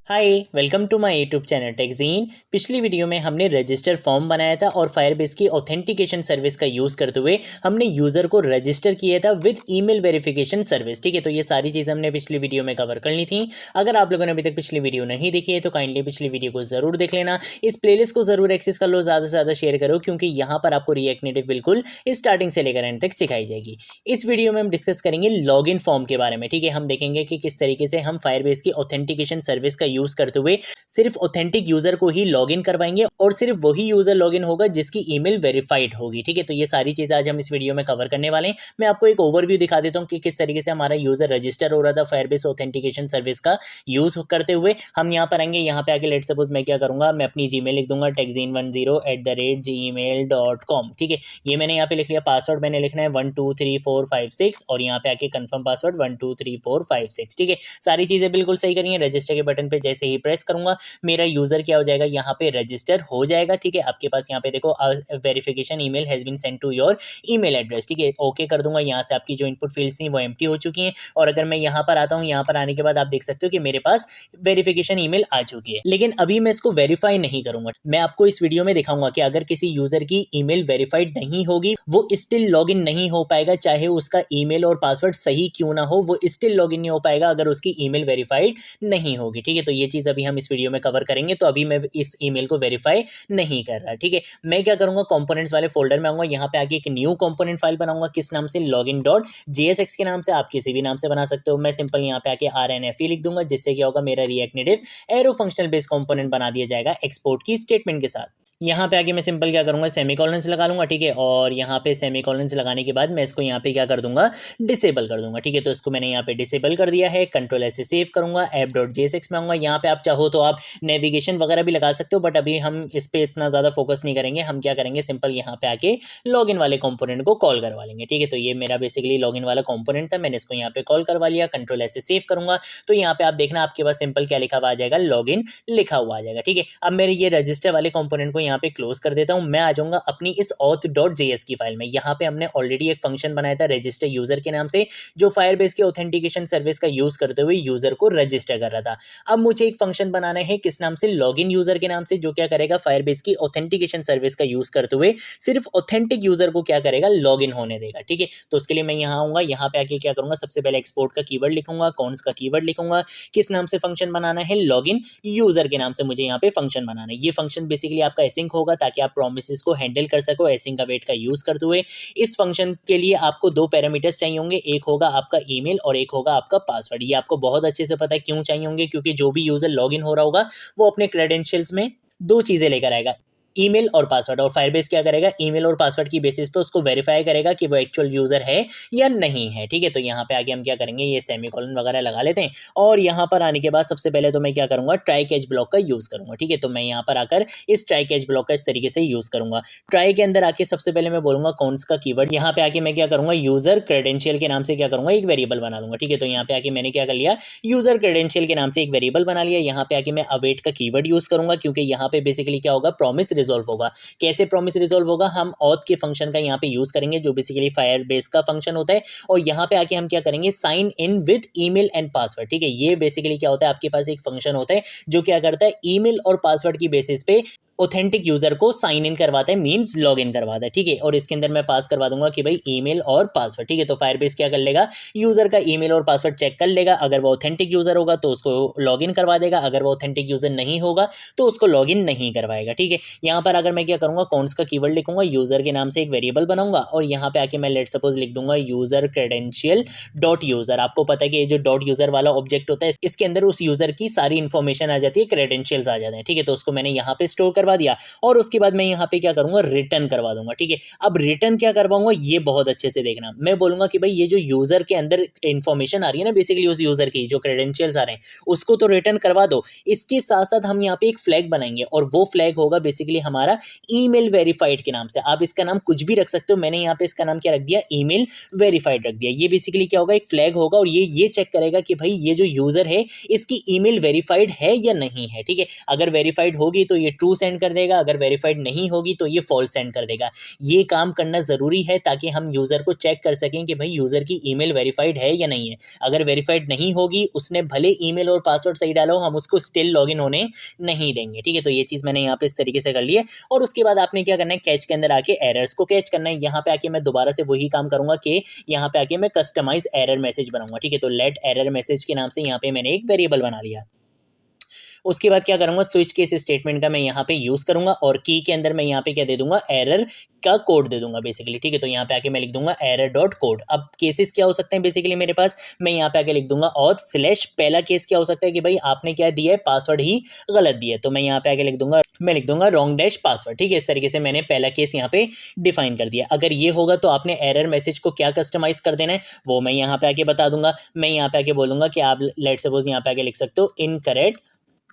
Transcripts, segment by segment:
Hi welcome to my YouTube channel टेकजीन। पिछली video में हमने रजिस्टर फॉर्म बनाया था और फायरबेस की ऑथेंटिकेशन सर्विस का यूज़ करते हुए हमने यूज़र को रजिस्टर किया था विद ईमेल वेरिफिकेशन सर्विस। ठीक है, तो ये सारी चीज़ हमने पिछली वीडियो में कवर कर ली थी। अगर आप लोगों ने अभी तक पिछली वीडियो नहीं देखी है तो काइंडली पिछली वीडियो को ज़रूर देख लेना। इस प्लेलिस्ट को ज़रूर एक्सेस कर लो, ज़्यादा से ज़्यादा शेयर करो क्योंकि यहाँ पर आपको रिएक्ट नेटिव बिल्कुल स्टार्टिंग से लेकर एंड तक सिखाई जाएगी। इस वीडियो में हम डिस्कस करेंगे लॉगिन फॉर्म के बारे में। ठीक है, हम देखेंगे कि किस तरीके से हम फायरबेस की ऑथेंटिकेशन सर्विस का यूज़ करते हुए सिर्फ ऑथेंटिक यूजर को ही लॉगिन करवाएंगे और सिर्फ वही यूजर लॉगिन होगा जिसकी ईमेल वेरीफाइड होगी। ठीक है, तो ये सारी चीजें आज हम इस वीडियो में कवर करने वाले हैं। मैं आपको एक ओवरव्यू दिखा देता हूँ कि किस तरीके से हमारा यूजर रजिस्टर हो रहा था फायरबेस ऑथेंटिकेशन सर्विस का यूज करते हुए। हम यहाँ पर आएंगे, यहाँ पे आके लेट सपोज मैं क्या करूंगा, मैं अपनी जीमेल लिख दूंगा techzine10@gmail.com। ठीक है, ये मैंने यहाँ पे लिख लिया। पासवर्ड मैंने लिखना है 123456 और यहाँ पे आके कंफर्म पासवर्ड 123456। ठीक है, सारी चीजें बिल्कुल सही करिए। रजिस्टर के बटन पे जैसे ही प्रेस करूंगा मेरा यूजर क्या हो जाएगा, यहाँ पे रजिस्टर हो जाएगा। ठीक है, आपके पास यहाँ पे देखो verification email has been send to your email address. ठीक है, ओके कर दूंगा। यहाँ से आपकी जो इनपुट फील्ड्स थी वो एम्प्टी हो चुकी हैं और अगर मैं यहाँ पर आता हूँ, यहाँ पर आने के बाद आप देख सकते हो कि मेरे पास वेरिफिकेशन ईमेल आ चुकी है। लेकिन अभी मैं इसको वेरीफाई नहीं करूंगा। मैं आपको इस वीडियो में दिखाऊंगा कि अगर किसी यूजर की ईमेल वेरीफाइड नहीं होगी वो स्टिल लॉगिन नहीं हो पाएगा, चाहे उसका ईमेल और पासवर्ड सही क्यों ना हो, वो स्टिल लॉगिन नहीं हो पाएगा अगर उसकी ईमेल वेरीफाइड नहीं होगी। ठीक है, तो ये चीज अभी हम इस वीडियो में कवर करेंगे। तो अभी मैं इस ईमेल को वेरीफाई नहीं कर रहा। ठीक है, मैं क्या करूंगा, कंपोनेंट्स वाले फोल्डर में आऊंगा, यहाँ पे आके एक न्यू कंपोनेंट फाइल बनाऊंगा। किस नाम से? login.jsx के नाम से। आप किसी भी नाम से बना सकते हो। मैं सिंपल यहाँ पे आके RNFE लिख दूंगा, जिससे क्या होगा, मेरा react native arrow functional based component बना दिया जाएगा एक्सपोर्ट की स्टेटमेंट के साथ। यहाँ पे आके मैं सिंपल क्या करूंगा, सेमीकोलन्स लगा लूंगा। ठीक है, और यहाँ पे सेमीकोलन्स लगाने के बाद मैं इसको यहाँ पे क्या कर दूंगा, डिसेबल कर दूंगा। ठीक है, तो इसको मैंने यहाँ पे डिसेबल कर दिया है। कंट्रोल ऐसे सेव करूंगा, app.jsx में आऊंगा। यहाँ पे आप चाहो तो आप नेविगेशन वगैरह भी लगा सकते हो, बट अभी हम इस पे इतना ज़्यादा फोकस नहीं करेंगे। हम क्या करेंगे, सिंपल यहाँ पे आके लॉगिन वाले कंपोनेंट को कॉल करवा लेंगे। ठीक है, तो ये मेरा बेसिकली लॉगिन वाला कंपोनेंट था, मैंने इसको यहाँ पे कॉल करवा लिया। कंट्रोल ऐसे सेव करूंगा तो यहाँ पे आप देखना आपके पास सिंपल क्या लिखा हुआ आ जाएगा, लॉगिन लिखा हुआ आ जाएगा। ठीक है, अब मेरे ये रजिस्टर वाले कंपोनेंट को यहाँ पे क्लोज कर देता हूँ। मैं आ जाऊंगा अपनी इस auth.js की फाइल में। यहाँ पे हमने ऑलरेडी एक फंक्शन बनाया था रजिस्टर यूजर के नाम से, जो फायरबेस के ऑथेंटिकेशन सर्विस का यूज करते हुए यूजर को रजिस्टर कर रहा था। अब मुझे एक फंक्शन बनाना है किस नाम से, लॉगिन यूजर के नाम से, जो क्या करेगा, फायरबेस की ऑथेंटिकेशन सर्विस का यूज करते हुए सिर्फ ऑथेंटिक यूजर को क्या करेगा, लॉगिन होने देगा। ठीक है, तो उसके लिए मैं यहाँ आऊंगा, यहाँ पे आके क्या करूंगा, सबसे पहले एक्सपोर्ट का कीवर्ड लिखूंगा, कौन का कीवर्ड लिखूंगा, किस नाम से फंक्शन बनाना है, लॉगिन यूजर के नाम से मुझे यहाँ पे फंक्शन बनाना है। ये फंक्शन बेसिकली आपका एसिंक होगा ताकि आप प्रोमिसेस को हैंडल कर सको एसिंक अवेट का यूज करते हुए। इस फंक्शन के लिए आपको दो पैरामीटर्स चाहिए होंगे, एक होगा आपका ईमेल और एक होगा आपका पासवर्ड। ये आपको बहुत अच्छे से पता है क्यों चाहिए होंगे, क्योंकि जो भी यूजर लॉगिन हो रहा होगा वो अपने क्रेडेंशियल्स में दो चीजें लेकर आएगा, ईमेल और पासवर्ड। और फायरबेस क्या करेगा, ईमेल और पासवर्ड की बेसिस पे उसको वेरीफाई करेगा कि वो एक्चुअल यूजर है या नहीं है। ठीक है, तो यहाँ पे आगे हम क्या करेंगे, ये सेमीकोलन वगैरह लगा लेते हैं और यहाँ पर आने के बाद सबसे पहले तो मैं क्या करूंगा, ट्राई कैच ब्लॉक का यूज करूंगा। ठीक है, तो मैं यहाँ पर आकर इस ट्राई कैच ब्लॉक का इस तरीके से यूज करूंगा। ट्राई के अंदर आके सबसे पहले मैं बोलूंगा कौन का कीवर्ड, यहाँ पे आके मैं क्या करूंगा, यूजर क्रेडेंशियल के नाम से क्या करूंगा, एक वेरिएबल बना लूंगा। ठीक है, तो यहाँ पे आके मैंने क्या कर लिया, यूजर क्रेडेंशियल के नाम से एक वेरिएबल बना लिया। यहाँ पे आके मैं अवेट का कीवर्ड यूज करूंगा, क्योंकि यहाँ पे बेसिकली क्या होगा, प्रॉमिस रिजॉल्व होगा। कैसे प्रॉमिस रिजॉल्व होगा, हम ऑथ के फंक्शन का यहाँ पे यूज करेंगे, जो बेसिकली फायरबेस का फंक्शन होता है। और यहाँ पे आके हम क्या करेंगे, sign in with email and password. ठीक है, ये बेसिकली क्या होता है, आपके पास एक फंक्शन होता है जो क्या करता है, ईमेल और पासवर्ड की बेसिस पे ऑथेंटिक यूजर को साइन इन करवाता है, मींस लॉग इन करवाता है। ठीक है, और इसके अंदर मैं पास करवा दूंगा कि भाई ईमेल और पासवर्ड। ठीक है, तो फायरबेस क्या कर लेगा, यूजर का ईमेल और पासवर्ड चेक कर लेगा। अगर वो ऑथेंटिक यूजर होगा तो उसको लॉग इन करवा देगा, अगर वो ऑथेंटिक यूजर नहीं होगा तो उसको लॉग इन नहीं करवाएगा। ठीक है, यहाँ पर अगर मैं क्या करूंगा, कौन का कीवर्ड लिखूंगा, यूजर के नाम से एक वेरिएबल बनाऊंगा और यहाँ पे आके मैं लेट सपोज लिख दूंगा यूजर क्रेडेंशियल डॉट यूजर। आपको पता है कि ये जो डॉट यूजर वाला ऑब्जेक्ट होता है, इसके अंदर उस यूजर की सारी इंफॉर्मेशन आ जाती है, क्रेडेंशियल्स आ जाते हैं। ठीक है, तो उसको मैंने यहाँ पे स्टोर करवा दिया और उसके बाद मैं यहाँ पे क्या करूंगा, रिटर्न करवा दूंगा। ठीक है, अब रिटर्न क्या करवाऊंगा, ये बहुत अच्छे से देखना। मैं बोलूंगा कि भाई ये जो यूजर के अंदर इंफॉर्मेशन आ रही है ना, बेसिकली उस यूजर की जो क्रेडेंशियल्स आ रहे हैं उसको तो रिटर्न करवा दो, इसके साथ साथ हम यहाँ पे एक फ्लैग बनाएंगे और वो फ्लैग होगा बेसिकली हमारा ईमेल वेरीफाइड के नाम से। आप इसका नाम कुछ भी रख सकते हो, मैंने यहाँ पे इसका नाम क्या रख दिया, ईमेल वेरीफाइड रख दिया। ये बेसिकली क्या होगा, एक फ्लैग होगा और ये चेक करेगा कि भाई ये जो यूजर है इसकी ईमेल वेरीफाइड है या नहीं है। ठीक है, अगर वेरीफाइड होगी तो ये ट्रू सेंड सेंड कर देगा, अगर वेरीफाइड नहीं होगी तो ये फॉल्स सेंड कर देगा। ये काम करना ज़रूरी है ताकि हम यूज़र को चेक कर सकें कि भाई यूज़र की ईमेल वेरीफाइड है या नहीं है। अगर वेरीफाइड नहीं होगी, उसने भले ईमेल और पासवर्ड सही डाला हो, हम उसको स्टिल लॉगिन होने नहीं देंगे, ठीक है। तो ये चीज़ मैंने यहाँ पे इस तरीके से कर ली है। और उसके बाद आपने क्या करना है, कैच के अंदर आके एरर्स को कैच करना है। यहाँ पे आके मैं दोबारा से वही काम करूंगा कि यहाँ पे आके मैं कस्टमाइज एरर मैसेज बनाऊंगा, ठीक है। तो लेट एरर मैसेज के नाम से यहाँ पे मैंने एक वेरिएबल बना लिया। उसके बाद क्या करूंगा, स्विच केस स्टेटमेंट का मैं यहाँ पे यूज़ करूंगा और की के अंदर मैं यहाँ पे क्या दे दूंगा, एरर का कोड दे दूंगा बेसिकली, ठीक है। तो यहाँ पे आके मैं लिख दूंगा एरर डॉट कोड। अब केसेस क्या हो सकते हैं बेसिकली मेरे पास, मैं यहाँ पे आके लिख दूंगा ऑथ स्लैश। पहला केस क्या हो सकता है कि भाई आपने क्या दिया है, पासवर्ड ही गलत दिया है, तो मैं यहाँ पे आके लिख दूंगा, मैं लिख दूंगा रॉन्ग डैश पासवर्ड, ठीक है। इस तरीके से मैंने पहला केस यहाँ पे डिफाइन कर दिया। अगर ये होगा तो आपने एरर मैसेज को क्या कस्टमाइज कर देना है वो मैं यहाँ पे आके बता दूंगा। मैं यहाँ पे आके बोलूंगा कि आप लेट सपोज यहाँ पे आके लिख सकते हो इनकरेक्ट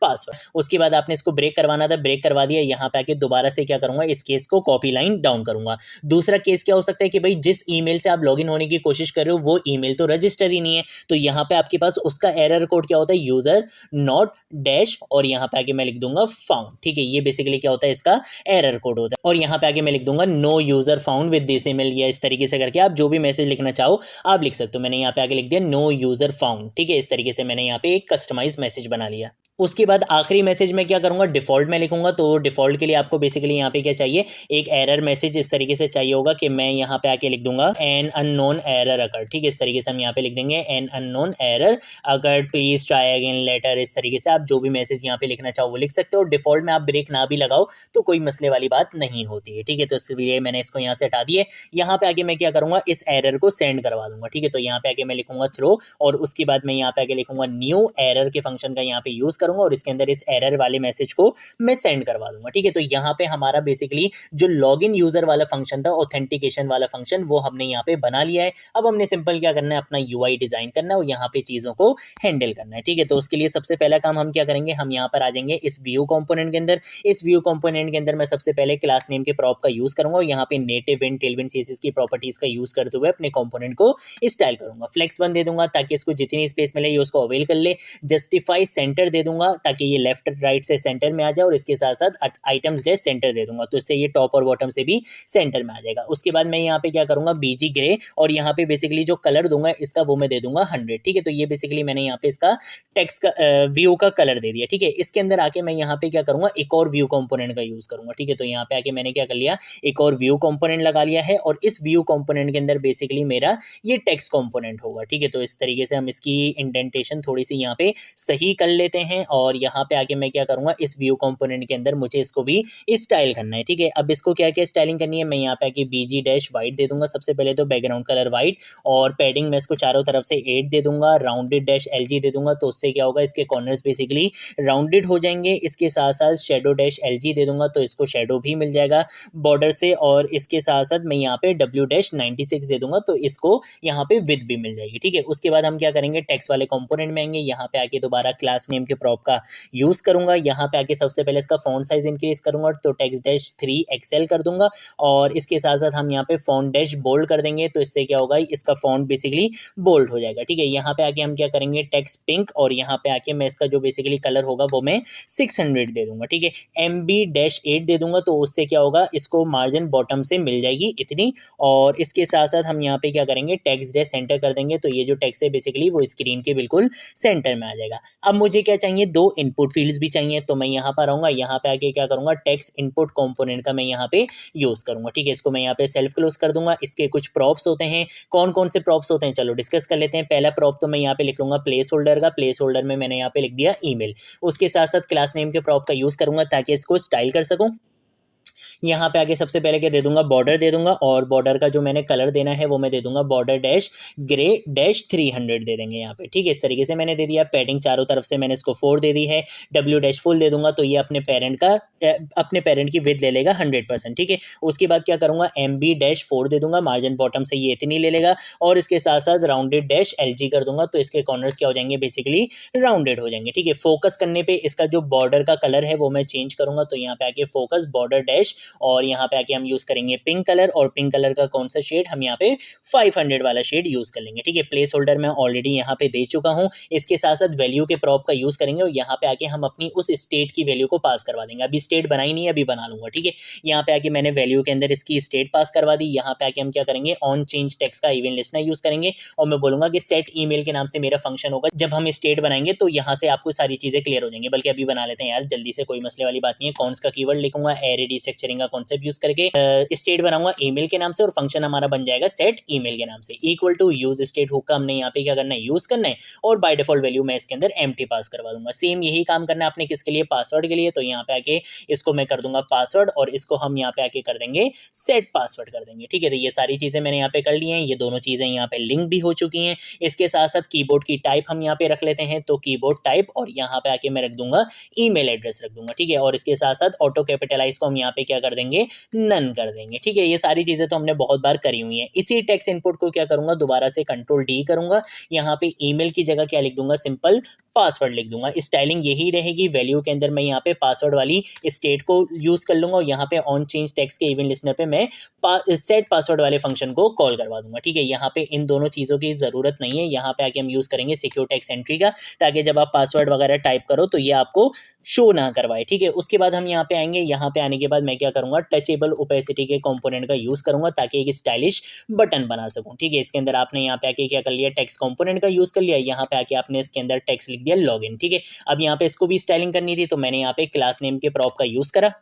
पासवर्ड। उसके बाद आपने इसको ब्रेक करवाना था, ब्रेक करवा दिया। यहाँ पे आके दोबारा से क्या करूंगा, इस केस को कॉपी लाइन डाउन करूंगा। दूसरा केस क्या हो सकता है कि भाई जिस ईमेल से आप लॉगिन होने की कोशिश कर रहे हो वो ईमेल तो रजिस्टर ही नहीं है, तो यहाँ पे आपके पास उसका एरर कोड क्या होता है, यूजर नॉट डैश, और यहाँ पे आके मैं लिख दूंगा फाउंड, ठीक है। ये बेसिकली क्या होता है, इसका एरर कोड होता है। और यहाँ पे आके मैं लिख दूंगा no user found with this email, या इस तरीके से करके आप जो भी मैसेज लिखना चाहो आप लिख सकते हो। मैंने यहाँ पे आके लिख दिया नो यूजर फाउंड, ठीक है। इस तरीके से मैंने यहाँ पे एक कस्टमाइज मैसेज बना लिया। उसके बाद आखिरी मैसेज में क्या करूंगा, डिफॉल्ट में लिखूंगा। तो डिफॉल्ट के लिए आपको बेसिकली यहाँ पे क्या चाहिए, एक एरर मैसेज इस तरीके से चाहिए होगा कि मैं यहाँ पे आके लिख दूंगा एन अननोन एरर अकर, ठीक है। इस तरीके से हम यहाँ पे लिख देंगे an unknown error occur, please try again later. इस तरीके से आप जो भी मैसेज यहाँ पे लिखना चाहो वो लिख सकते हो। डिफॉल्ट में आप ब्रेक ना भी लगाओ तो कोई मसले वाली बात नहीं होती है, ठीक है। तो इसलिए मैंने इसको यहाँ से हटा दिए। यहाँ पे आके मैं क्या करूंगा, इस एरर को सेंड करवा दूंगा, ठीक है। तो यहाँ पे आके मैं लिखूंगा थ्रो, और उसके बाद मैं यहाँ पे आके लिखूंगा न्यू एरर के फंक्शन का यहाँ पे यूज करूंगा और इसके अंदर इस एरर वाले मैसेज को मैं सेंड करवा दूंगा, ठीक है। तो यहाँ पे हमारा बेसिकली जो लॉगिन यूजर वाला फंक्शन था, ऑथेंटिकेशन वाला फंक्शन, वो हमने यहाँ पे बना लिया है। अब हमने सिंपल क्या करना है, अपना यूआई डिजाइन करना है और यहाँ पे चीजों को हैंडल करना है, ठीक है। तो उसके लिए सबसे पहला काम हम क्या करेंगे, हम यहाँ पर आ जाएंगे इस व्यू कंपोनेंट के अंदर। इस व्यू कंपोनेंट के अंदर मैं सबसे पहले क्लास नेम के प्रॉप का यूज करूंगा और यहाँ पे नेटिव इन टेलविंड सीएसएस की प्रॉपर्टीज का यूज करते हुए अपने कंपोनेंट को स्टाइल करूंगा। फ्लेक्स 1 दे दूंगा ताकि इसको जितनी स्पेस मिले ये उसको अवेल कर ले। जस्टिफाई सेंटर दे दूंगा ताकि ये लेफ्ट राइट से सेंटर में आ जाए, और इसके साथ साथ आइटम्स डैश सेंटर दे दूंगा, तो इससे ये टॉप और बॉटम से भी सेंटर में आ जाएगा। उसके बाद मैं यहाँ पे क्या करूंगा, बीजी ग्रे, और यहाँ पे बेसिकली जो कलर दूंगा इसका वो मैं दे दूंगा 100, ठीक है। तो ये बेसिकली मैंने यहाँ पे इसका टेक्स्ट का व्यू का कलर दे दिया, ठीक है। इसके अंदर आके मैं यहाँ पे क्या करूंगा, एक और व्यू कंपोनेंट का यूज करूंगा, ठीक है। तो यहाँ पे आके मैंने क्या कर लिया, एक और व्यू कंपोनेंट लगा लिया है, और इस व्यू कंपोनेंट के अंदर बेसिकली मेरा ये टेक्स्ट कंपोनेंट होगा, ठीक है। तो इस तरीके से हम इसकी इंडेंटेशन थोड़ी सी यहाँ पे सही कर लेते हैं, और यहाँ पे आके मैं क्या करूंगा, इस व्यू कंपोनेंट के अंदर मुझे इसको भी स्टाइल करना है, ठीक है। अब इसको क्या क्या स्टाइलिंग करनी है, मैं यहाँ पे आके बीजी डैश वाइट दे दूंगा सबसे पहले, तो बैकग्राउंड कलर वाइट, और पैडिंग मैं इसको चारों तरफ से 8 दे दूंगा। राउंडेड डैश एलजी दे दूंगा, तो उससे क्या होगा, इसके कॉर्नर्स बेसिकली राउंडेड हो जाएंगे। इसके साथ साथ शेडो डैश एलजी दे दूंगा, तो इसको शेडो भी मिल जाएगा बॉर्डर से, और इसके साथ साथ मैं यहाँ पे डब्ल्यू डैश 96 दे दूंगा, तो इसको यहाँ पे विद भी मिल जाएगी, ठीक है। उसके बाद हम क्या करेंगे, टेक्स्ट वाले कंपोनेंट में आएंगे। यहाँ पे आके दोबारा क्लास नेम के प्रॉप का यूज करूंगा। यहाँ पे आके सबसे पहले इसका फॉन्ट साइज इंक्रीज करूंगा, तो टेक्स्ट डैश 3 एक्सेल कर दूंगा, और इसके साथ साथ हम यहाँ पे फॉन्ट डैश बोल्ड कर देंगे, तो इससे क्या होगा, इसका फॉन्ट बेसिकली बोल्ड हो जाएगा, ठीक है। यहाँ पे आके हम क्या करेंगे, टेक्स्ट पिंक, और यहाँ पे आके मैं इसका जो बेसिकली कलर होगा वो मैं 600 दे दूंगा, ठीक है। MB-8 दे दूंगा, तो उससे क्या होगा, इसको मार्जिन बॉटम से मिल जाएगी इतनी, और इसके साथ साथ हम यहाँ पे क्या करेंगे, टेक्स्ट डैश सेंटर कर देंगे, तो ये जो टेक्स्ट है बेसिकली वो स्क्रीन के बिल्कुल सेंटर में आ जाएगा। अब मुझे क्या चाहिए, 2 इनपुट फील्ड्स भी चाहिए, तो मैं यहाँ पर आऊँगा, यहाँ पे आके क्या करूँगा, टेक्स्ट इनपुट कंपोनेंट का मैं यहाँ पे यूज़ करूँगा, ठीक है। इसको मैं यहाँ पे सेल्फ क्लोज कर दूंगा। इसके कुछ प्रॉप्स होते हैं, कौन कौन से प्रॉप्स होते हैं चलो डिस्कस कर लेते हैं। पहला प्रॉप तो मैं यहाँ पे लिख लूँगा प्लेस होल्डर का, प्लेस होल्डर में मैंने यहाँ पे लिख दिया ईमेल। उसके साथ साथ क्लास नेम के प्रॉप का यूज़ करूँगा ताकि इसको स्टाइल कर सकूँ। यहाँ पे आगे सबसे पहले क्या दे दूंगा, बॉर्डर दे दूंगा, और बॉर्डर का जो मैंने कलर देना है वो मैं दे दूंगा बॉर्डर डैश ग्रे डैश 300 दे देंगे यहाँ पे, ठीक है। इस तरीके से मैंने दे दिया। पैडिंग चारों तरफ से मैंने इसको 4 दे दी है। डब्ल्यू डैश फुल दे दूंगा, तो ये अपने पेरेंट की विड्थ ले लेगा 100%, ठीक है। उसके बाद क्या करूंगा, MB-4 दे दूंगा, मार्जिन बॉटम से ये इतनी ले लेगा, और इसके साथ साथ राउंडेड डैश LG कर दूंगा, तो इसके कॉर्नर्स क्या हो जाएंगे, बेसिकली राउंडेड हो जाएंगे, ठीक है। फोकस करने पे इसका जो बॉर्डर का कलर है वो मैं चेंज करूंगा, तो यहाँ पे आके फोकस बॉर्डर डैश और यहाँ पे आके हम यूज़ करेंगे पिंक कलर, और पिंक कलर का कौन सा शेड, हम यहाँ पे 500 वाला शेड यूज़ कर लेंगे। ठीक है, प्लेस होल्डर मैं ऑलरेडी यहाँ पे दे चुका हूँ। इसके साथ साथ वैल्यू के प्रॉप का यूज़ करेंगे और यहाँ पे आके हम अपनी उस स्टेट की वैल्यू को पास करवा देंगे। अभी स्टेट बनाई नहीं है, अभी बना लूंगा। ठीक है, यहाँ पे आके मैंने वैल्यू के अंदर इसकी स्टेट पास करवा दी। यहाँ पे आके हम क्या करेंगे, ऑन चेंज टेक्स्ट का इवेंट लिस्टनर यूज़ करेंगे और मैं बोलूँगा कि सेट ईमेल के नाम से मेरा फंक्शन होगा। जब हम स्टेट बनाएंगे तो यहाँ से आपको सारी चीज़ें क्लियर हो जाएंगी। बल्कि अभी बना लेते हैं यार जल्दी से, कोई मसले वाली बात नहीं है। कॉन्स का कीवर्ड लिखूंगा, एरे डिस्ट्रक्चरिंग का कॉन्सेप्ट यूज़ करके स्टेट बनाऊंगा ईमेल के नाम से, और फंक्शन हमारा बन जाएगा सेट ईमेल के नाम से। Equal to use state hook का हमने यहाँ पे क्या करना है, यूज़ करना है, और बाय डिफॉल्ट वैल्यू मैं इसके अंदर एम्प्टी पास करवा दूंगा। सेम यही काम करना है आपने किसके लिए, पासवर्ड के लिए। तो यहाँ पे आके इसको मैं कर दूंगा पासवर्ड, और इसको हम यहाँ पे आके कर देंगे सेट पासवर्ड कर देंगे। ठीक है, तो ये सारी चीज़ें मैंने यहाँ पे कर ली हैं। ये दोनों चीज़ें यहाँ पे लिंक भी हो चुकी हैं। इसके साथ साथ कीबोर्ड की टाइप हम यहाँ पे रख लेते हैं, तो कीबोर्ड टाइप, और यहाँ पे आके मैं रख दूंगा ईमेल एड्रेस रख दूंगा। ठीक है, और इसके साथ साथ ऑटो कैपिटलाइज को हम यहाँ पे क्या कर देंगे, नन कर देंगे। ठीक है, ये सारी चीज़ें तो हमने बहुत बार करी हुई हैं। इसी टेक्स्ट इनपुट को क्या करूंगा, दोबारा से कंट्रोल डी करूंगा। यहाँ पे ईमेल की जगह क्या लिख दूंगा, सिंपल पासवर्ड लिख दूंगा। स्टाइलिंग यही रहेगी, वैल्यू के अंदर मैं यहाँ पे पासवर्ड वाली स्टेट को यूज़ कर लूंगा, और यहाँ पे ऑन चेंज टेक्स्ट के इवेंट लिस्टनर पे मैं सेट पासवर्ड वाले फंक्शन को कॉल करवा दूंगा। ठीक है, यहाँ पे इन दोनों चीज़ों की ज़रूरत नहीं है। यहाँ पे आके हम यूज़ करेंगे सिक्योर टेक्स्ट एंट्री का, ताकि जब आप पासवर्ड वगैरह टाइप करो तो ये आपको शो ना करवाए। ठीक है, उसके बाद हम यहाँ पे आएंगे। यहाँ पे आने के बाद मैं क्या करूँगा, टचेबल ओपेसिटी के कंपोनेंट का यूज़ करूँगा, ताकि एक स्टाइलिश बटन बना सकूँ। ठीक है, इसके अंदर आपने यहाँ पे आके क्या कर लिया, टेक्स्ट कंपोनेंट का यूज़ कर लिया। यहाँ पे आके आपने इसके अंदर टेक्स्ट लिख दिया लॉगिन। ठीक है, अब यहाँ पे इसको भी स्टाइलिंग करनी थी, तो मैंने यहाँ पे क्लास नेम के प्रॉप का यूज़ करा।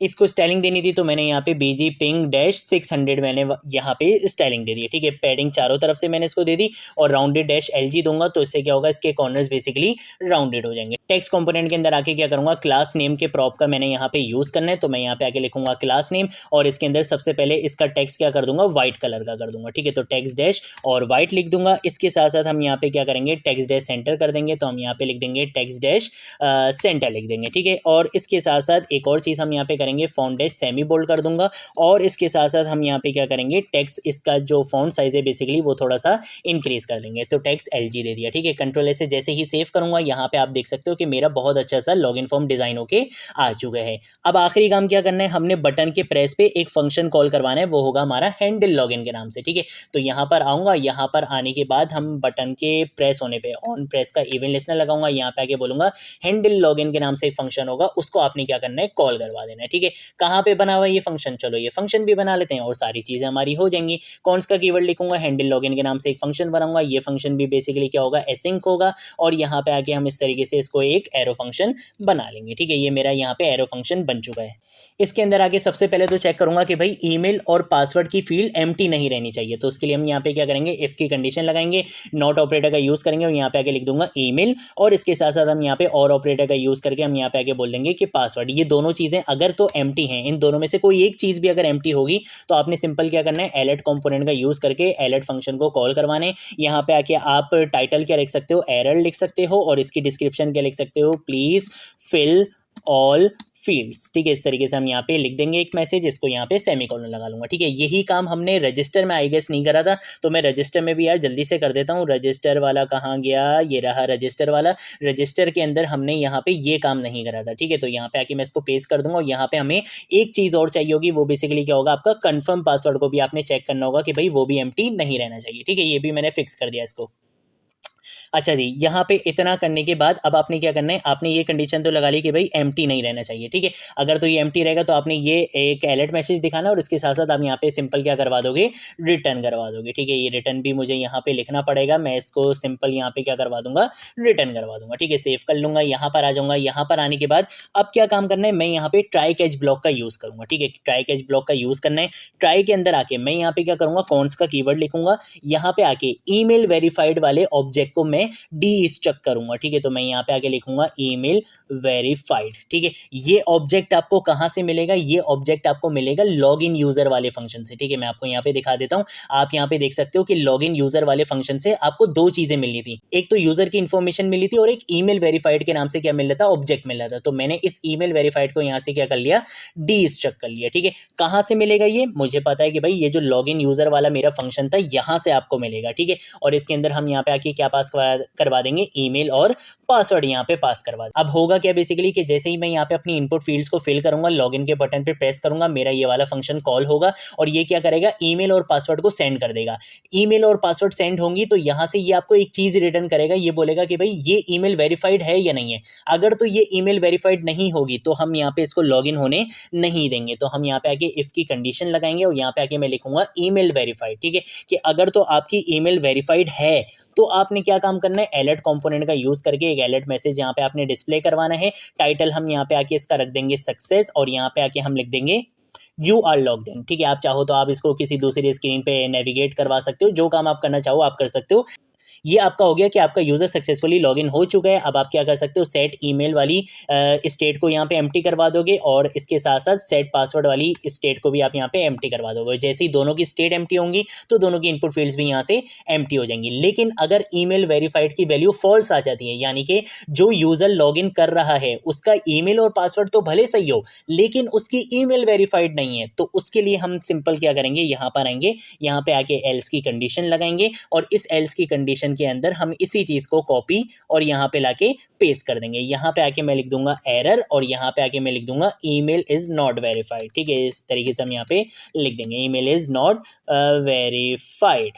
इसको स्टाइलिंग देनी थी, तो मैंने यहाँ पे बीजी पिंग डैश 600 मैंने यहाँ पे स्टाइलिंग दे दी है। ठीक है, पैडिंग चारों तरफ से मैंने इसको दे दी, और राउंडेड डैश एलजी दूंगा, तो इससे क्या होगा, इसके कॉर्नर्स बेसिकली राउंडेड हो जाएंगे। टेक्स्ट कंपोनेंट के अंदर आके क्या करूँगा, क्लास नेम के प्रॉप का मैंने यहाँ पे यूज़ करना है, तो मैं यहाँ पे आके लिखूंगा क्लास नेम, और इसके अंदर सबसे पहले इसका टेक्स्ट क्या कर दूंगा, व्हाइट कलर का कर दूंगा। ठीक है, तो टेक्स्ट डैश और व्हाइट लिख दूंगा। इसके साथ साथ हम यहाँ पे क्या करेंगे, टेक्स्ट डैश सेंटर कर देंगे, तो हम यहाँ पे लिख देंगे टेक्स्ट डैश सेंटर लिख देंगे। ठीक है, और इसके साथ साथ एक और चीज़ हम यहाँ पे करेंगे, फॉन्ट डैश सेमी बोल्ड कर दूंगा, और इसके साथ साथ हम यहाँ पे क्या करेंगे, टेक्स्ट इसका जो फॉन्ट साइज है बेसिकली वो थोड़ा सा इंक्रीज कर देंगे, तो टेक्स्ट एलजी दे दिया। ठीक है, कंट्रोल से जैसे ही सेव करूंगा, यहाँ पे आप देख सकते हो कि मेरा बहुत अच्छा सा लॉगिन फॉर्म डिजाइन होके आ चुका है। अब आखिरी काम क्या करना है, हमने बटन के प्रेस पे एक फंक्शन कॉल करवाना है, वो होगा हमारा हैंडल लॉगिन के नाम से। ठीक है, तो यहाँ पर आऊंगा, यहाँ पर आने के बाद हम बटन के प्रेस होने पे ऑन प्रेस का इवेंट लिस्टनर लगाऊंगा। यहाँ पे आके बोलूंगा हैंडल लॉगिन के नाम से एक फंक्शन होगा, उसको आपने क्या करना है, कॉल करवा देना है। ठीक है, कहाँ पे बना हुआ है ये फंक्शन, चलो ये फंक्शन भी बना लेते हैं और सारी चीज़ें हमारी हो जाएंगी। कौन सा कीवर्ड लिखूंगा, हैंडल लॉगिन के नाम से एक फंक्शन बनाऊंगा। ये फंक्शन भी बेसिकली क्या होगा, एसिंक होगा, और यहाँ पे आके हम इस तरीके से इसको एक एरो फंक्शन बना लेंगे। ठीक है, ये मेरा यहाँ पे एरो फंक्शन बन चुका है। इसके अंदर आके सबसे पहले तो चेक करूंगा कि भाई ईमेल और पासवर्ड की फील्ड एम्प्टी नहीं रहनी चाहिए, तो उसके लिए हम यहाँ पे क्या करेंगे, इफ की कंडीशन लगाएंगे, नॉट ऑपरेटर का यूज़ करेंगे, और यहाँ पे आके लिख दूंगा ईमेल, और इसके साथ साथ हम यहाँ पे और ऑपरेटर का यूज़ करके हम यहाँ पे आके बोल देंगे कि पासवर्ड। ये दोनों चीज़ें अगर तो एम्प्टी हैं, इन दोनों में से कोई एक चीज़ भी अगर एम्प्टी होगी, तो आपने सिंपल क्या करना है, एलेट कंपोनेंट का यूज़ करके एलेट फंक्शन को कॉल करवाने। यहाँ पे आके आप टाइटल क्या लिख सकते हो, एरर लिख सकते हो, और इसकी डिस्क्रिप्शन क्या लिख सकते हो, प्लीज़ फिल ऑल फील्ड्स। ठीक है, इस तरीके से हम यहाँ पे लिख देंगे एक मैसेज, इसको यहाँ पे सेमीकोलन लगा लूंगा। ठीक है, यही काम हमने रजिस्टर में आई गेस नहीं करा था, तो मैं रजिस्टर में भी यार जल्दी से कर देता हूँ। रजिस्टर वाला कहाँ गया, ये रहा रजिस्टर वाला। रजिस्टर के अंदर हमने यहाँ पे ये काम नहीं करा था। ठीक है, तो यहाँ पे आके मैं इसको पेस्ट कर दूंगा, और यहाँ पे हमें एक चीज़ और चाहिए होगी, वो बेसिकली क्या होगा, आपका कन्फर्म पासवर्ड को भी आपने चेक करना होगा कि भाई वो भी एम्प्टी नहीं रहना चाहिए। ठीक है, ये भी मैंने फिक्स कर दिया इसको। अच्छा जी, यहाँ पे इतना करने के बाद अब आपने क्या करना है, आपने ये कंडीशन तो लगा ली कि भाई एम्प्टी नहीं रहना चाहिए। ठीक है, अगर तो ये एम्प्टी रहेगा तो आपने ये एक अलर्ट मैसेज दिखाना, और इसके साथ साथ आप यहाँ पे सिंपल क्या करवा दोगे, रिटर्न करवा दोगे। ठीक है, ये रिटर्न भी मुझे यहाँ पे लिखना पड़ेगा, मैं इसको सिंपल यहाँ पे क्या करवा दूंगा, रिटर्न करवा दूंगा। ठीक है, सेव कर लूंगा, यहाँ पर आ जाऊंगा। यहाँ पर आने के बाद अब क्या काम करना है, मैं यहाँ पे ट्राई कैच ब्लॉक का यूज़ करूँगा। ठीक है, ट्राई कैच ब्लॉक का यूज़ करना है। ट्राई के अंदर आके मैं यहाँ पे क्या करूँगा, कॉन्स का कीवर्ड लिखूंगा। यहाँ पे आके ईमेल वेरीफाइड वाले ऑब्जेक्ट को मैं डीस्ट्रक्ट करूंगा। ठीक है, तो मैं यहाँ पे आके लिखूंगा ईमेल वेरीफाइड। ठीक है, ये ऑब्जेक्ट आपको कहाँ से मिलेगा, ये ऑब्जेक्ट आपको मिलेगा लॉगिन यूजर वाले फंक्शन से। ठीक है, मैं आपको यहाँ पे दिखा देता हूँ। आप यहाँ पे देख सकते हो कि लॉगिन यूजर वाले फंक्शन से आपको दो चीजें मिली थी, एक तो यूजर की इन्फॉर्मेशन मिली थी, और एक ईमेल वेरीफाइड के नाम से क्या मिल रहा था, ऑब्जेक्ट मिल रहा था। तो मैंने इस ईमेल वेरीफाइड को यहाँ से क्या कर लिया, डीस्ट्रक्ट कर लिया। ठीक है, कहाँ से मिलेगा ये, मुझे पता है कि भाई ये जो लॉगिन यूजर वाला मेरा फंक्शन था यहाँ से आपको मिलेगा। ठीक है, और इसके अंदर हम यहाँ पे आके क्या पास करवा देंगे ईमेल और पासवर्ड यहाँ पे पास करवा। अब होगा क्या बेसिकली कि जैसे ही मैं यहाँ पे अपनी इनपुट फील्ड्स को फिल करूंगा, लॉगिन के बटन पे प्रेस करूंगा, मेरा ये वाला फंक्शन कॉल होगा और ये क्या करेगा, ईमेल और पासवर्ड को सेंड कर देगा। ईमेल और पासवर्ड सेंड होंगी तो यहाँ से ये आपको एक चीज रिटर्न करेगा, ये बोलेगा कि भाई ये ईमेल वेरीफाइड है या नहीं है। अगर तो ये ईमेल वेरीफाइड नहीं होगी तो हम यहाँ पे इसको लॉगिन होने नहीं देंगे। तो हम यहाँ पे आके इफ की कंडीशन लगाएंगे और यहाँ पे आके मैं लिखूंगा ईमेल वेरीफाइड। ठीक है, कि अगर तो आपकी ईमेल वेरीफाइड है तो आपने क्या काम करना है, अलर्ट कंपोनेंट का यूज करके एक अलर्ट मैसेज यहाँ पे आपने डिस्प्ले करवाना है। टाइटल हम यहाँ पे आके इसका रख देंगे सक्सेस और यहाँ पे आके हम लिख देंगे यू आर लॉग्ड इन। ठीक है, आप चाहो तो आप इसको किसी दूसरी स्क्रीन पे नेविगेट करवा सकते हो, जो काम आप करना चाहो आप कर सकते हो। ये आपका हो गया कि आपका यूजर सक्सेसफुली लॉगिन हो चुका है। अब आप क्या कर सकते हो, सेट ईमेल वाली स्टेट को यहाँ पे एम्प्टी करवा दोगे और इसके साथ साथ सेट पासवर्ड वाली स्टेट को भी आप यहाँ पे एम्प्टी करवा दोगे। जैसे ही दोनों की स्टेट एम्प्टी होंगी तो दोनों की इनपुट फील्ड्स भी यहाँ से एम्प्टी हो जाएंगी। लेकिन अगर ईमेल वेरीफाइड की वैल्यू फॉल्स आ जाती है, यानी कि जो यूजर लॉगिन कर रहा है उसका ईमेल और पासवर्ड तो भले सही हो लेकिन उसकी ईमेल वेरीफाइड नहीं है, तो उसके लिए हम सिंपल क्या करेंगे, यहाँ पर आएंगे, यहाँ पे आके एल्स की कंडीशन लगाएंगे और इस एल्स की कंडीशन के अंदर हम इसी चीज को कॉपी और यहाँ पे लाके पेस्ट कर देंगे। यहाँ पे आके मैं लिख दूंगा एरर और यहाँ पे आके मैं लिख दूंगा ईमेल इज नॉट वेरीफाइड। ठीक है, इस तरीके से हम यहाँ पे लिख देंगे ईमेल इज नॉट वेरीफाइड।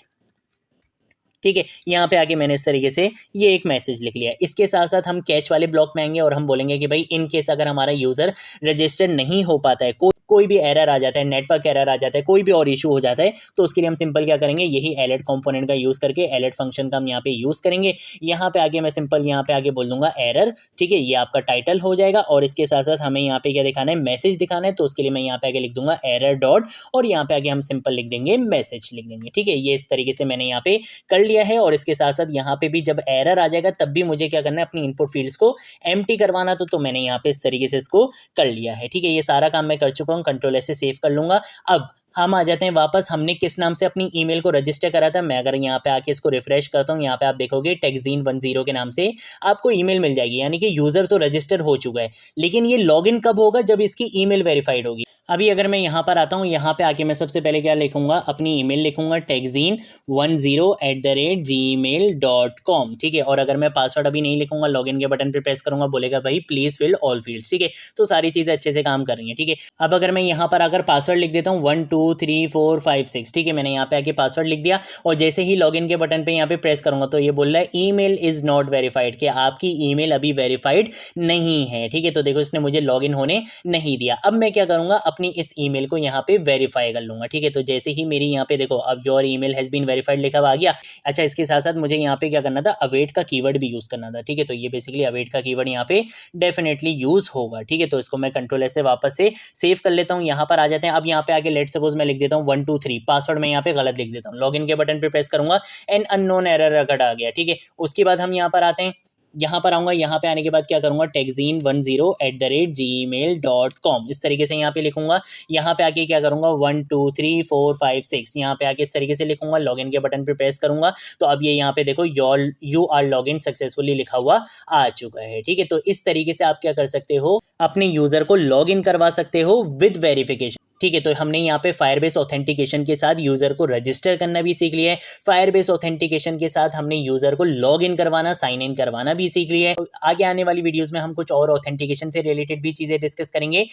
ठीक है, यहाँ पे आके मैंने इस तरीके से ये एक मैसेज लिख लिया। इसके साथ साथ हम कैच वाले ब्लॉक में आएंगे और हम बोलेंगे कि भाई इन केस अगर हमारा यूजर रजिस्टर नहीं हो पाता है, कोई भी एरर आ जाता है, नेटवर्क एरर आ जाता है, कोई भी और इशू हो जाता है, तो उसके लिए हम सिंपल क्या करेंगे, यही अलर्ट कंपोनेंट का यूज करके अलर्ट फंक्शन का हम यहाँ पे यूज करेंगे। यहाँ पे आगे मैं सिंपल यहाँ पे आगे बोल दूंगा एरर। ठीक है, ये आपका टाइटल हो जाएगा और इसके साथ साथ हमें यहाँ पे क्या दिखाना है, मैसेज दिखाना है, तो उसके लिए मैं यहाँ पे आगे लिख दूंगा एरर डॉट और यहाँ पे आगे हम सिंपल लिख देंगे मैसेज लिख देंगे। ठीक है, ये इस तरीके से मैंने यहाँ पे कर लिया है और इसके साथ साथ यहाँ पे भी जब एरर आ जाएगा तब भी मुझे क्या करना है, अपनी इनपुट फील्ड्स को एम्प्टी करवाना, तो मैंने यहाँ पे इस तरीके से इसको कर लिया है। ठीक है, ये सारा काम मैं कर चुका हूँ, कंट्रोल एस से सेव कर लूंगा। अब हम आ जाते हैं वापस, हमने किस नाम से अपनी ईमेल को रजिस्टर करा था। मैं अगर यहाँ पे आके इसको रिफ्रेश करता हूँ, यहाँ पे आप देखोगे techzine10 के नाम से आपको ईमेल मिल जाएगी, यानी कि यूजर तो रजिस्टर हो चुका है, लेकिन ये लॉगिन कब होगा, जब इसकी ईमेल वेरीफाइड होगी। अभी अगर मैं यहाँ पर आता हूँ, यहाँ पे आके मैं सबसे पहले क्या लिखूंगा, अपनी ईमेल लिखूंगा techzine10@gmail.com। ठीक है, और अगर मैं पासवर्ड अभी नहीं लिखूंगा, लॉगिन के बटन पे प्रेस करूंगा, बोलेगा भाई प्लीज फिल ऑल फील्ड्स। ठीक है, तो सारी चीजें अच्छे से काम कर रही हैं। ठीक है, अब अगर मैं यहाँ पर आकर पासवर्ड लिख देता हूँ 1 2 3 4 5 6। ठीक है, मैंने यहाँ पे आके पासवर्ड लिख दिया और जैसे ही लॉगिन के बटन पे यहाँ पे प्रेस करूंगा तो ये बोल रहा है ईमेल इज नॉट वेरीफाइड, कि आपकी ईमेल अभी वेरीफाइड नहीं है। ठीक है, तो देखो इसने मुझे लॉगिन होने नहीं दिया। अब मैं क्या करूंगा, अपनी इस ईमेल को यहाँ पे वेरीफाई कर लूंगा। ठीक है, तो जैसे ही मेरी यहाँ पे देखो अब your email has been verified लिखा हुआ आ गया। अच्छा, इसके साथ साथ मुझे यहाँ पे क्या करना था, अवेट का कीवर्ड भी यूज करना था। ठीक है, तो ये बेसिकली अवेट का कीवर्ड यहाँ पे डेफिनेटली यूज होगा। ठीक है, तो इसको मैं कंट्रोल एस से वापस से सेव कर लेता हूँ। यहाँ पर आ जाते हैं। अब यहाँ पे आके लेट सपोज मैं लिख देता हूँ 1 2 3, पासवर्ड मैं यहाँ पे गलत लिख देता हूँ, लॉगिन के बटन पे प्रेस करूंगा, एन अननोन एरर रकट आ गया। ठीक है, उसके बाद हम यहाँ पर आते हैं, यहाँ पर आऊंगा, यहाँ पे आने के बाद क्या करूंगा, techzine10@gmail.com इस तरीके से यहाँ पे लिखूंगा। यहाँ पे आके क्या करूंगा 1 2 3 4 5 6 यहाँ पे आके इस तरीके से लिखूंगा, लॉगिन के बटन पे प्रेस करूंगा तो अब ये यहाँ पे देखो यू आर लॉगिन सक्सेसफुली लिखा हुआ आ चुका है। ठीक है, तो इस तरीके से आप क्या कर सकते हो, अपने यूजर को लॉग इन करवा सकते हो विद वेरिफिकेशन। ठीक है, तो हमने यहाँ पे फायरबेस ऑथेंटिकेशन के साथ यूजर को रजिस्टर करना भी सीख लिया है। फायरबेस ऑथेंटिकेशन के साथ हमने यूजर को लॉग इन करवाना, साइन इन करवाना भी सीख लिया है। आगे आने वाली वीडियोस में हम कुछ और ऑथेंटिकेशन से रिलेटेड भी चीजें डिस्कस करेंगे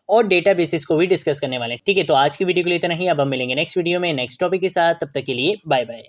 और डेटाबेसिस को भी डिस्कस करने वाले हैं। ठीक है, तो आज की वीडियो के लिए इतना ही। अब हम मिलेंगे नेक्स्ट वीडियो में नेक्स्ट टॉपिक के साथ, तब तक के लिए बाय बाय।